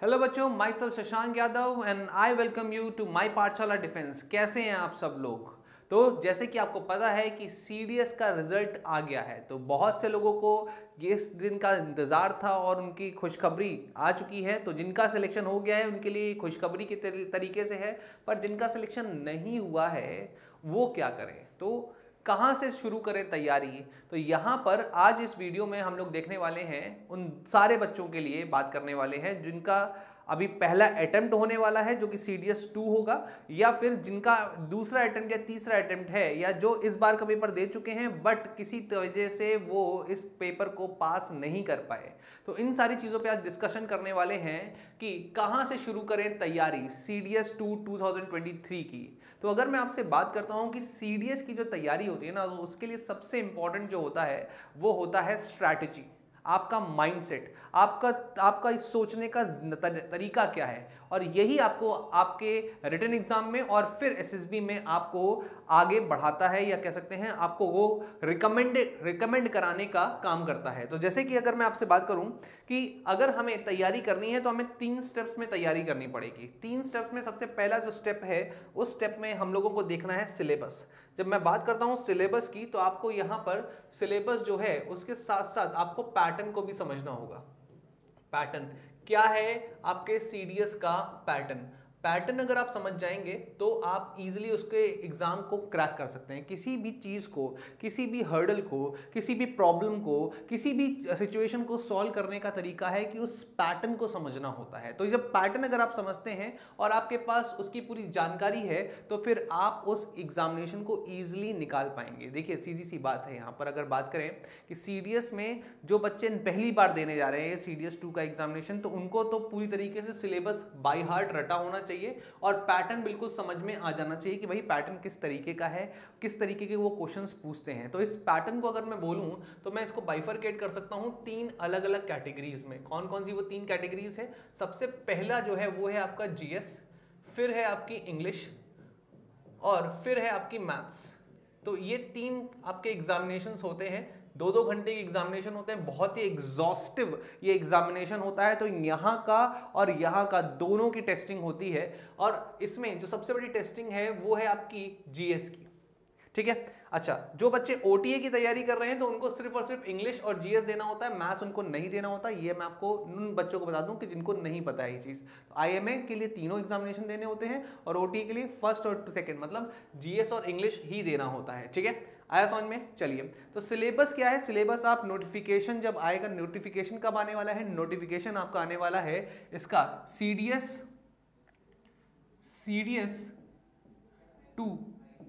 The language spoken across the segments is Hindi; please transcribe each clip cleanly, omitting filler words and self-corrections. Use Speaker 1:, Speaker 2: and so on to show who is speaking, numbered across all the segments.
Speaker 1: हेलो बच्चों, myself Shashank Yadav and I welcome you to my Pathshala defence. कैसे हैं आप सब लोग। तो जैसे कि आपको पता है कि सीडीएस का रिजल्ट आ गया है, तो बहुत से लोगों को इस दिन का इंतज़ार था और उनकी खुशखबरी आ चुकी है। तो जिनका सिलेक्शन हो गया है उनके लिए खुशखबरी के तरीके से है, पर जिनका सिलेक्शन नहीं हुआ है वो क्या करें, तो कहाँ से शुरू करें तैयारी। तो यहाँ पर आज इस वीडियो में हम लोग देखने वाले हैं, उन सारे बच्चों के लिए बात करने वाले हैं जिनका अभी पहला अटेम्प्ट होने वाला है जो कि CDS 2 होगा, या फिर जिनका दूसरा अटेम्प्ट या तीसरा अटेम्प्ट है, या जो इस बार का पेपर दे चुके हैं बट किसी वजह से वो इस पेपर को पास नहीं कर पाए। तो इन सारी चीज़ों पे आज डिस्कशन करने वाले हैं कि कहाँ से शुरू करें तैयारी CDS 2 2023 की। तो अगर मैं आपसे बात करता हूँ कि CDS की जो तैयारी होती है ना, तो उसके लिए सबसे इंपॉर्टेंट जो होता है वो होता है स्ट्रैटेजी, आपका माइंडसेट, आपका इस सोचने का तरीका क्या है। और यही आपको आपके रिटन एग्जाम में और फिर SSB में आपको आगे बढ़ाता है, या कह सकते हैं आपको वो रिकमेंड कराने का काम करता है। तो जैसे कि अगर मैं आपसे बात करूं कि अगर हमें तैयारी करनी है तो हमें 3 स्टेप्स में तैयारी करनी पड़ेगी। 3 स्टेप्स में सबसे पहला जो स्टेप है उस स्टेप में हम लोगों को देखना है सिलेबस। जब मैं बात करता हूं सिलेबस की, तो आपको यहां पर सिलेबस जो है उसके साथ साथ आपको पैटर्न को भी समझना होगा। पैटर्न क्या है आपके CDS का पैटर्न अगर आप समझ जाएंगे तो आप इजीली उसके एग्जाम को क्रैक कर सकते हैं। किसी भी चीज को, किसी भी हर्डल को, किसी भी प्रॉब्लम को, किसी भी सिचुएशन को सॉल्व करने का तरीका है कि उस पैटर्न को समझना होता है। तो जब पैटर्न अगर आप समझते हैं और आपके पास उसकी पूरी जानकारी है तो फिर आप उस एग्जामिनेशन को ईजिली निकाल पाएंगे। देखिए सीधी सी बात है, यहाँ पर अगर बात करें कि CDS में जो बच्चे पहली बार देने जा रहे हैं CDS 2 का एग्जामिनेशन, तो उनको तो पूरी तरीके से सिलेबस बाय हार्ट रटा होना चाहिए और पैटर्न बिल्कुल समझ में आ जाना चाहिए कि भाई पैटर्न किस तरीके का है, किस तरीके के वो क्वेश्चंस पूछते हैं। तो इस पैटर्न को अगर मैं बोलूं तो मैं इसको बाइफरकेट कर सकता हूं 3 अलग अलग कैटेगरीज में। कौन कौन सी वो 3 कैटेगरीज है? सबसे पहला जो है वो है आपका GS, फिर है आपकी इंग्लिश और फिर है आपकी मैथ्स। तो ये 3 आपके एग्जामिनेशंस होते हैं, 2-2 घंटे के एग्जामिनेशन होते हैं, बहुत ही एग्जॉस्टिव ये एग्जामिनेशन होता है। तो यहाँ का और यहाँ का दोनों की टेस्टिंग होती है और इसमें जो सबसे बड़ी टेस्टिंग है वो है आपकी GS की, ठीक है। अच्छा, जो बच्चे OTA की तैयारी कर रहे हैं तो उनको सिर्फ और सिर्फ इंग्लिश और GS देना होता है, मैथ्स उनको नहीं देना होता। ये मैं आपको उन बच्चों को बता दूं कि जिनको नहीं पता है ये चीज़। तो IMA के लिए तीनों एग्जामिनेशन देने होते हैं और OTA के लिए फर्स्ट और सेकंड, मतलब GS और इंग्लिश ही देना होता है, ठीक है। आया समझ में? चलिए, तो सिलेबस क्या है? सिलेबस आप नोटिफिकेशन जब आएगा, नोटिफिकेशन कब आने वाला है? नोटिफिकेशन आपका आने वाला है इसका CDS 2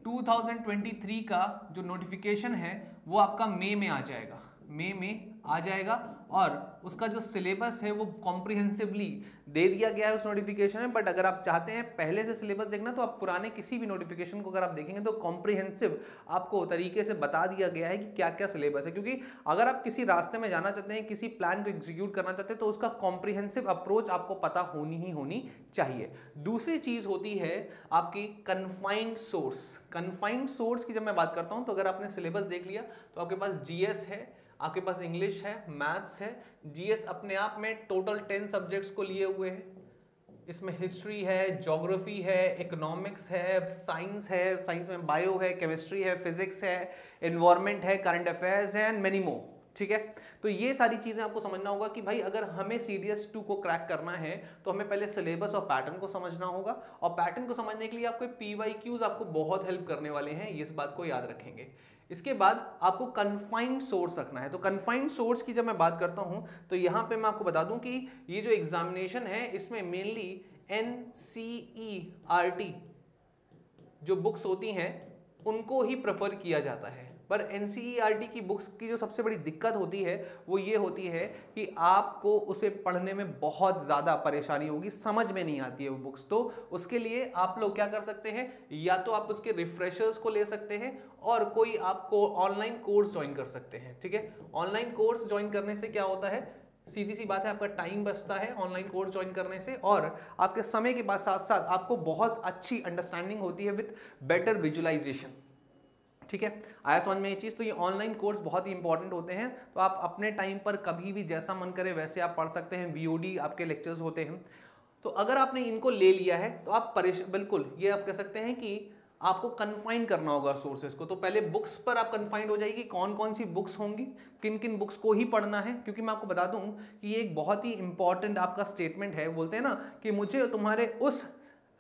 Speaker 1: 2023 का जो नोटिफिकेशन है वो आपका मई में आ जाएगा, मई में आ जाएगा। और उसका जो सिलेबस है वो कॉम्प्रिहेंसिवली दे दिया गया है उस नोटिफिकेशन में। बट अगर आप चाहते हैं पहले से सिलेबस देखना तो आप पुराने किसी भी नोटिफिकेशन को अगर आप देखेंगे तो कॉम्प्रिहेंसिव आपको तरीके से बता दिया गया है कि क्या क्या सिलेबस है। क्योंकि अगर आप किसी रास्ते में जाना चाहते हैं, किसी प्लान को एग्जीक्यूट करना चाहते हैं, तो उसका कॉम्प्रिहेंसिव अप्रोच आपको पता होनी ही चाहिए। दूसरी चीज होती है आपकी कन्फाइंड सोर्स। कन्फाइंड सोर्स की जब मैं बात करता हूं तो अगर आपने सिलेबस देख लिया तो आपके पास GS है, आपके पास इंग्लिश है, मैथ्स है। GS अपने आप में टोटल 10 सब्जेक्ट्स को लिए हुए है। इसमें हिस्ट्री है, ज्योग्राफी है, इकोनॉमिक्स है, साइंस में बायो है, केमिस्ट्री है, फिजिक्स है, एनवायरनमेंट है, करंट अफेयर्स है एंड मेनी मोर, ठीक है। तो ये सारी चीजें आपको समझना होगा कि भाई अगर हमें CDS 2 को क्रैक करना है तो हमें पहले सिलेबस और पैटर्न को समझना होगा। और पैटर्न को समझने के लिए आपको PYQs आपको बहुत हेल्प करने वाले हैं, इस बात को याद रखेंगे। इसके बाद आपको कन्फाइंड सोर्स रखना है। तो कन्फाइंड सोर्स की जब मैं बात करता हूं तो यहां पे मैं आपको बता दूं कि ये जो एग्जामिनेशन है इसमें मेनली NCERT जो बुक्स होती हैं उनको ही प्रेफर किया जाता है। पर NCERT की बुक्स की जो सबसे बड़ी दिक्कत होती है वो ये होती है कि आपको उसे पढ़ने में बहुत ज़्यादा परेशानी होगी, समझ में नहीं आती है वो बुक्स। तो उसके लिए आप लोग क्या कर सकते हैं, या तो आप उसके रिफ्रेशर्स को ले सकते हैं और कोई आपको ऑनलाइन कोर्स ज्वाइन कर सकते हैं, ठीक है। ऑनलाइन कोर्स ज्वाइन करने से क्या होता है, सीधी सी बात है, आपका टाइम बचता है ऑनलाइन कोर्स ज्वाइन करने से और आपके समय के बाद साथ साथ आपको बहुत अच्छी अंडरस्टैंडिंग होती है विथ बेटर विजुअलाइजेशन। ठीक है, आया समझ में ये चीज़। तो ये ऑनलाइन कोर्स बहुत ही इंपॉर्टेंट होते हैं, तो आप अपने टाइम पर कभी भी जैसा मन करे वैसे आप पढ़ सकते हैं। VOD आपके लेक्चर्स होते हैं। तो अगर आपने इनको ले लिया है तो आप बिल्कुल ये आप कह सकते हैं कि आपको कन्फाइन करना होगा सोर्सेज को। तो पहले बुक्स पर आप कन्फाइंड हो जाएगी, कौन कौन सी बुक्स होंगी, किन किन बुक्स को ही पढ़ना है। क्योंकि मैं आपको बता दूं कि ये एक बहुत ही इंपॉर्टेंट आपका स्टेटमेंट है। बोलते हैं ना कि मुझे तुम्हारे उस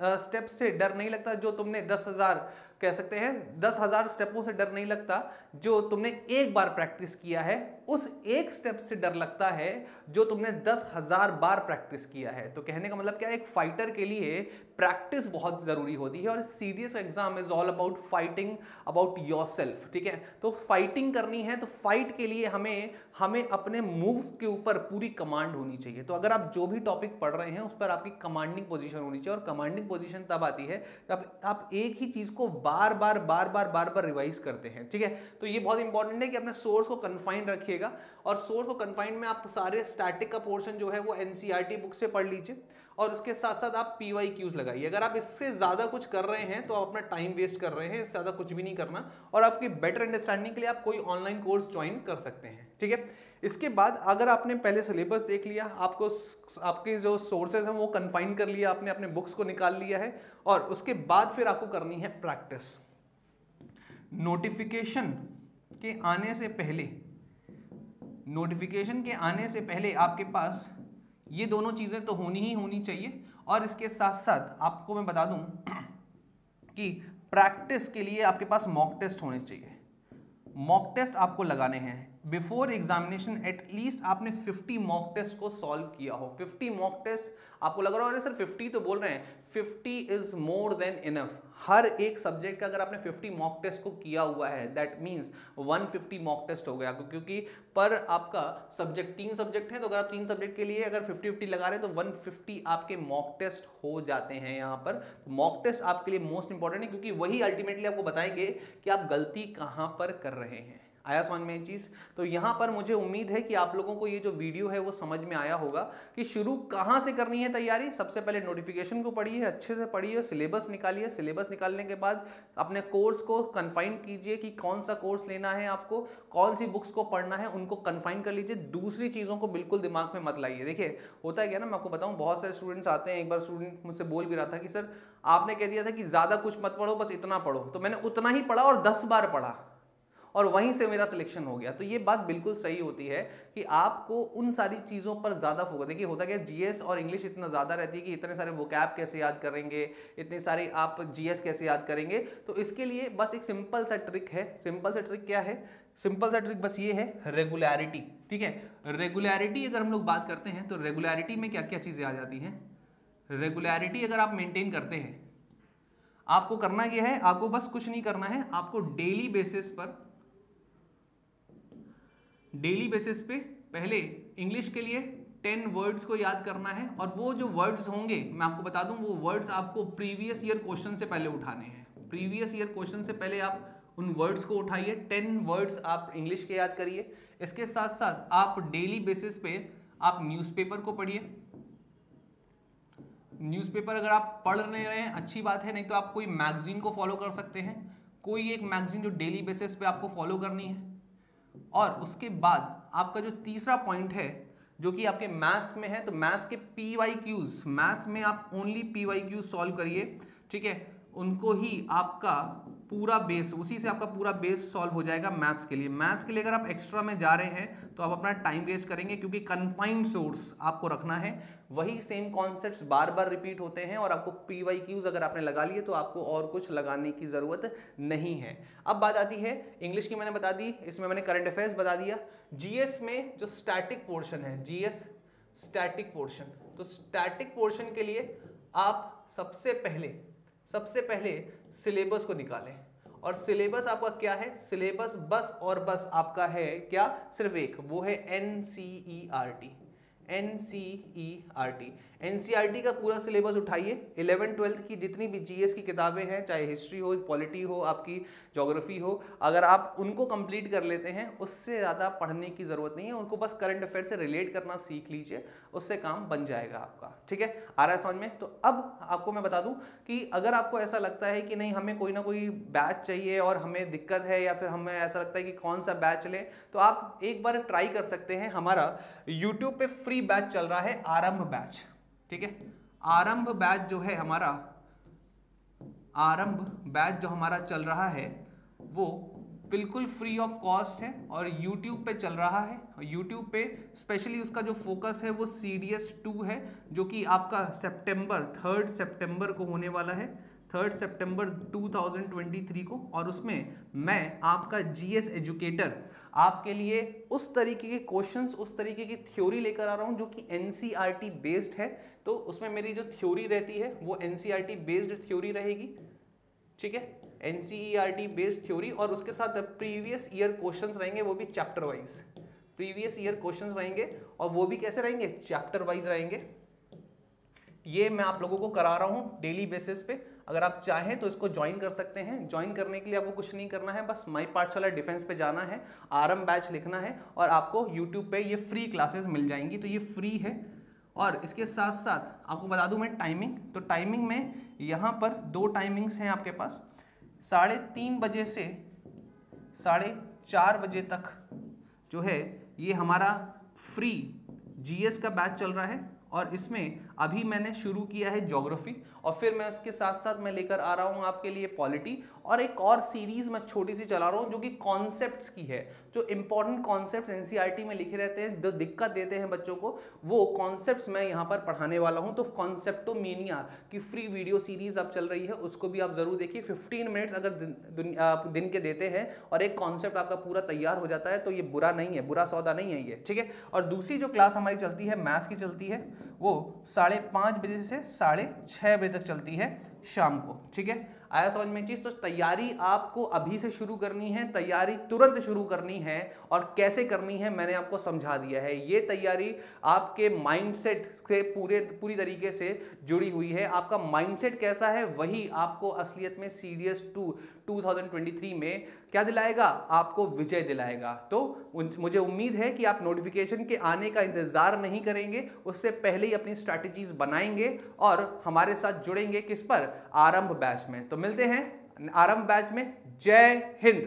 Speaker 1: स्टेप से डर नहीं लगता जो तुमने 10,000 कह सकते हैं 10,000 स्टेपों से डर नहीं लगता जो तुमने एक बार प्रैक्टिस किया है, उस एक स्टेप से डर लगता है जो तुमने 10,000 बार प्रैक्टिस किया है। तो कहने का मतलब क्या है, एक फाइटर के लिए प्रैक्टिस बहुत जरूरी होती है। और CDS exam is all about fighting about yourself. ठीक है, तो फाइटिंग करनी है तो फाइट के लिए हमें अपने मूव के ऊपर पूरी कमांड होनी चाहिए। तो अगर आप जो भी टॉपिक पढ़ रहे हैं उस पर आपकी कमांडिंग पोजीशन होनी चाहिए। और कमांडिंग पोजीशन तब आती है जब आप एक ही चीज को बार बार रिवाइज करते हैं। ठीक है, तो ये बहुत इंपॉर्टेंट है कि अपने सोर्स को कन्फाइंड रखिएगा। और सोर्स को कन्फाइंड में आप सारे स्टैटिक का पोर्शन जो है वो एनसीईआरटी बुक से पढ़ लीजिए और उसके साथ साथ आप PYQs लगाइए। अगर आप इससे ज़्यादा कुछ कर रहे हैं तो आप अपना टाइम वेस्ट कर रहे हैं, इससे ज़्यादा कुछ भी नहीं करना। और आपकी बेटर अंडरस्टैंडिंग के लिए आप कोई ऑनलाइन कोर्स ज्वाइन कर सकते हैं। ठीक है, इसके बाद अगर आपने पहले सिलेबस देख लिया, आपके जो सोर्सेज हैं वो कन्फाइन कर लिया, आपने अपने बुक्स को निकाल लिया है, और उसके बाद फिर आपको करनी है प्रैक्टिस। नोटिफिकेशन के आने से पहले आपके पास ये दोनों चीज़ें तो होनी ही होनी चाहिए। और इसके साथ साथ आपको मैं बता दूं कि प्रैक्टिस के लिए आपके पास मॉक टेस्ट होने चाहिए। मॉक टेस्ट आपको लगाने हैं बिफोर एग्जामिनेशन। एटलीस्ट आपने 50 मॉक टेस्ट को सॉल्व किया हो। 50 मॉक टेस्ट आपको लग रहा हो अरे सर 50 तो बोल रहे हैं, 50 इज मोर देन इनफ। हर एक सब्जेक्ट का अगर आपने 50 मॉक टेस्ट को किया हुआ है दैट मीन्स 150 मॉक टेस्ट हो गया। क्योंकि पर आपका सब्जेक्ट 3 सब्जेक्ट है, तो अगर आप 3 सब्जेक्ट के लिए अगर 50-50 लगा रहे हैं तो 150 आपके मॉक टेस्ट हो जाते हैं यहाँ पर। मॉक टेस्ट आपके लिए मोस्ट इंपॉर्टेंट है क्योंकि वही अल्टीमेटली आपको बताएंगे कि आप गलती कहाँ पर कर रहे हैं। आया समझ में ये चीज़? तो यहाँ पर मुझे उम्मीद है कि आप लोगों को ये जो वीडियो है वो समझ में आया होगा कि शुरू कहाँ से करनी है तैयारी। सबसे पहले नोटिफिकेशन को पढ़िए, अच्छे से पढ़िए, सिलेबस निकालिए। सिलेबस निकालने के बाद अपने कोर्स को कन्फाइन कीजिए कि कौन सा कोर्स लेना है आपको, कौन सी बुक्स को पढ़ना है, उनको कन्फाइन कर लीजिए। दूसरी चीज़ों को बिल्कुल दिमाग में मत लाइए। देखिए होता है क्या ना, मैं आपको बताऊँ, बहुत सारे स्टूडेंट्स आते हैं। एक बार स्टूडेंट मुझसे बोल भी रहा था कि सर आपने कह दिया था कि ज़्यादा कुछ मत पढ़ो, बस इतना पढ़ो। तो मैंने उतना ही पढ़ा और 10 बार पढ़ा और वहीं से मेरा सिलेक्शन हो गया। तो ये बात बिल्कुल सही होती है कि आपको उन सारी चीज़ों पर ज़्यादा फोकस। देखिए होता क्या, जीएस और इंग्लिश इतना ज़्यादा रहती है कि इतने सारे वोकैब कैसे याद करेंगे, इतने सारे आप जीएस कैसे याद करेंगे। तो इसके लिए बस एक सिंपल सा ट्रिक है। सिंपल सा ट्रिक क्या है? सिंपल सा ट्रिक बस ये है, रेगुलरिटी। ठीक है, रेगुलरिटी अगर हम लोग बात करते हैं तो रेगुलरिटी में क्या क्या चीज़ें आ जाती हैं। रेगुलरिटी अगर आप मेंटेन करते हैं, आपको करना क्या है, आपको बस कुछ नहीं करना है, आपको डेली बेसिस पे पहले इंग्लिश के लिए 10 वर्ड्स को याद करना है। और वो जो वर्ड्स होंगे मैं आपको बता दूं, वो वर्ड्स आपको प्रीवियस ईयर क्वेश्चन से पहले उठाने हैं। प्रीवियस ईयर क्वेश्चन से पहले आप उन वर्ड्स को उठाइए। 10 वर्ड्स आप इंग्लिश के याद करिए। इसके साथ साथ आप डेली बेसिस पे आप न्यूज़पेपर को पढ़िए। न्यूज़पेपर अगर आप पढ़ नहीं रहे हैं अच्छी बात है, नहीं तो आप कोई मैगजीन को फॉलो कर सकते हैं। कोई एक मैगजीन जो डेली बेसिस पे आपको फॉलो करनी है। और उसके बाद आपका जो तीसरा पॉइंट है जो कि आपके मैथ्स में है, तो मैथ्स के PYQs, मैथ्स में आप ओनली PYQs सॉल्व करिए। ठीक है, उनको ही आपका पूरा बेस, उसी से आपका पूरा बेस सॉल्व हो जाएगा मैथ्स के लिए। मैथ्स के लिए अगर आप एक्स्ट्रा में जा रहे हैं तो आप अपना टाइम वेस्ट करेंगे क्योंकि कन्फाइंड सोर्स आपको रखना है। वही सेम कॉन्सेप्ट्स बार बार रिपीट होते हैं और आपको PYQs अगर आपने लगा लिए तो आपको और कुछ लगाने की ज़रूरत नहीं है। अब बात आती है इंग्लिश की, मैंने बता दी, इसमें मैंने करंट अफेयर्स बता दिया। जीएस में जो स्टैटिक पोर्शन है, जीएस स्टैटिक पोर्शन, तो स्टैटिक पोर्शन के लिए आप सबसे पहले सिलेबस को निकालें। और सिलेबस आपका क्या है? सिलेबस बस और बस आपका है क्या? सिर्फ एक, वो है NCERT। NCERT। NCERT का पूरा सिलेबस उठाइए, 11th-12th की जितनी भी GS की किताबें हैं, चाहे हिस्ट्री हो, पॉलिटी हो, आपकी ज्योग्राफी हो, अगर आप उनको कंप्लीट कर लेते हैं, उससे ज़्यादा पढ़ने की ज़रूरत नहीं है। उनको बस करंट अफेयर से रिलेट करना सीख लीजिए, उससे काम बन जाएगा आपका। ठीक है, आ रहा है समझ में? तो अब आपको मैं बता दूं कि अगर आपको ऐसा लगता है कि नहीं हमें कोई ना कोई बैच चाहिए और हमें दिक्कत है, या फिर हमें ऐसा लगता है कि कौन सा बैच लें, तो आप एक बार ट्राई कर सकते हैं। हमारा YouTube पे फ्री बैच चल रहा है, आरंभ बैच। ठीक है, आरंभ बैच जो है हमारा, आरंभ बैच जो हमारा चल रहा है वो बिल्कुल फ्री ऑफ कॉस्ट है और YouTube पे चल रहा है। YouTube पे स्पेशली उसका जो फोकस है वो CDS 2 है, जो कि आपका 3 सितंबर को होने वाला है, 3 सितंबर 2023 को। और उसमें मैं आपका GS एजुकेटर आपके लिए उस तरीके के क्वेश्चंस, उस तरीके की थ्योरी लेकर आ रहा हूं जो कि NCERT बेस्ड है। तो उसमें मेरी जो थ्योरी रहती है वो NCERT बेस्ड थ्योरी रहेगी। ठीक है, NCERT बेस्ड थ्योरी, और उसके साथ प्रीवियस ईयर क्वेश्चंस रहेंगे, वो भी chapter wise. Previous year questions रहेंगे और वो भी कैसे रहेंगे? चैप्टर वाइज रहेंगे। ये मैं आप लोगों को करा रहा हूँ डेली बेसिस पे। अगर आप चाहें तो इसको ज्वाइन कर सकते हैं। ज्वाइन करने के लिए आपको कुछ नहीं करना है, बस माई पाठशाला डिफेंस पे जाना है, आरंभ बैच लिखना है और आपको यूट्यूब पे ये फ्री क्लासेस मिल जाएंगी। तो ये फ्री है। और इसके साथ साथ आपको बता दूं मैं टाइमिंग, तो टाइमिंग में यहाँ पर 2 टाइमिंग्स हैं आपके पास, 3:30 बजे से 4:30 बजे तक जो है ये हमारा फ्री GS का बैच चल रहा है। और इसमें अभी मैंने शुरू किया है ज्योग्राफी, और फिर मैं उसके साथ साथ मैं लेकर आ रहा हूँ आपके लिए पॉलिटी, और एक और सीरीज मैं छोटी सी चला रहा हूँ जो कि कॉन्सेप्ट्स की है। जो इंपॉर्टेंट कॉन्सेप्ट्स NCERT में लिखे रहते हैं, जो दिक्कत देते हैं बच्चों को, वो कॉन्सेप्ट्स मैं यहाँ पर पढ़ाने वाला हूँ। तो कॉन्सेप्टोमेनिया की फ्री वीडियो सीरीज अब चल रही है, उसको भी आप जरूर देखिए। 15 मिनट्स अगर दिन के देते हैं और एक कॉन्सेप्ट आपका पूरा तैयार हो जाता है तो ये बुरा नहीं है, बुरा सौदा नहीं है ये। ठीक है, और दूसरी जो क्लास हमारी चलती है मैथ्स की चलती है, वो 5:30 बजे से 6:30 बजे तक चलती है शाम को। ठीक है, आया समझ में चीज? तो तैयारी आपको अभी से शुरू करनी है, तैयारी तुरंत शुरू करनी है, और कैसे करनी है मैंने आपको समझा दिया है। ये तैयारी आपके माइंडसेट से पूरी तरीके से जुड़ी हुई है। आपका माइंडसेट कैसा है वही आपको असलियत में CDS 2 2023 में क्या दिलाएगा? आपको विजय दिलाएगा। तो मुझे उम्मीद है कि आप नोटिफिकेशन के आने का इंतजार नहीं करेंगे, उससे पहले ही अपनी स्ट्रैटेजीज बनाएंगे और हमारे साथ जुड़ेंगे किस पर? आरंभ बैच में। तो मिलते हैं आरंभ बैच में। जय हिंद।